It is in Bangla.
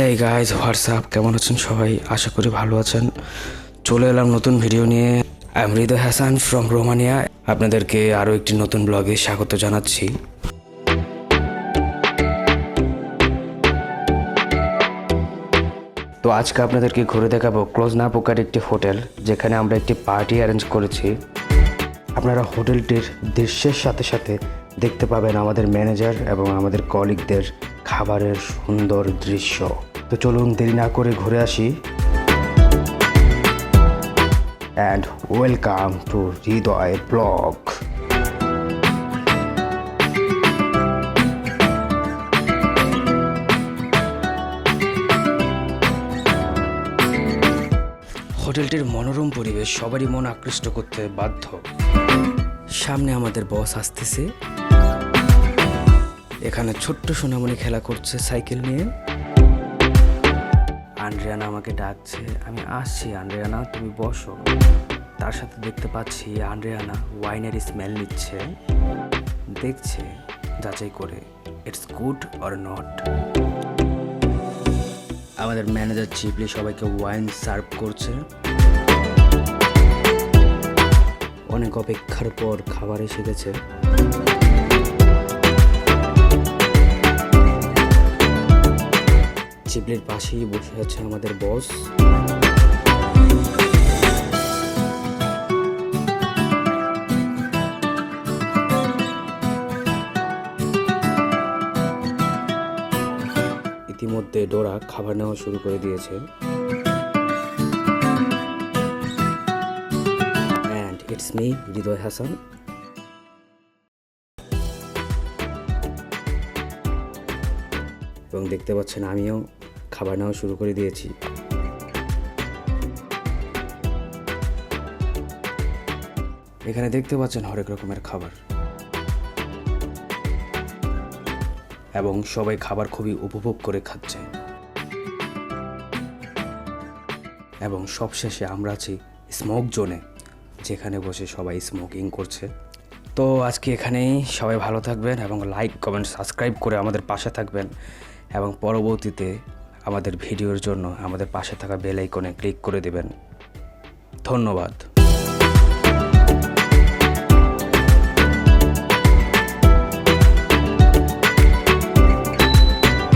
হেই গাইজ হোয়াটসঅ্যাপ, কেমন আছেন সবাই? আশা করি ভালো আছেন। চলে এলাম নতুন ভিডিও নিয়ে। I am Hridoy Hasan from Romania. আপনাদেরকে আরও একটি নতুন ব্লগে স্বাগত জানাচ্ছি। তো আজকে আপনাদেরকে ঘুরে দেখাবো ক্লোজ না পোকার একটি হোটেল, যেখানে আমরা একটি পার্টি অ্যারেঞ্জ করেছি। আপনারা হোটেলটির দৃশ্যের সাথে সাথে দেখতে পাবেন আমাদের ম্যানেজার এবং আমাদের কলিগদের খাবারের সুন্দর দৃশ্য। তো চলুন দেরি না করে ঘুরে আসি। And welcome to Hridoy blog. হোটেলটির মনোরম পরিবেশ সবারই মন আকৃষ্ট করতে বাধ্য। সামনে আমাদের বস আসতেছে। এখানে ছোট্ট সোনামণি খেলা করছে সাইকেল নিয়ে। আন্দ্রিয়ানা আমাকে ডাকছে, আমি আসছি আন্দ্রিয়ানা, তুমি বসো। তার সাথে দেখতে পাচ্ছি আন্দ্রিয়ানা ওয়াইনের স্মেল নিচ্ছে, দেখছে যাচাই করে ইটস গুড অর নট। আমাদের ম্যানেজার চিপলি সবাইকে ওয়াইন সার্ভ করছে। অনেক অপেক্ষার পর খাবার এসে গেছে। চিপলির পাশেই বসে আছে আমাদের বস। ইতিমধ্যে ডোরা খাবার নেওয়া শুরু করে দিয়েছে। অ্যান্ড ইটস মি হৃদয় হাসান। এবং দেখতে পাচ্ছেন আমিও খাবার নেওয়া শুরু করে দিয়েছি। এখানে দেখতে পাচ্ছেন হরেক রকমের খাবার, এবং সবাই খাবার খুবই উপভোগ করে খাচ্ছে। এবং সবশেষে আমরা আছি স্মোক জোনে, যেখানে বসে সবাই স্মোকিং করছে। তো আজকে এখানেই, সবাই ভালো থাকবেন এবং লাইক কমেন্ট সাবস্ক্রাইব করে আমাদের পাশে থাকবেন, এবং পরবর্তীতে আমাদের ভিডিওর জন্য আমাদের পাশে থাকা বেল আইকনে ক্লিক করে দেবেন। ধন্যবাদ।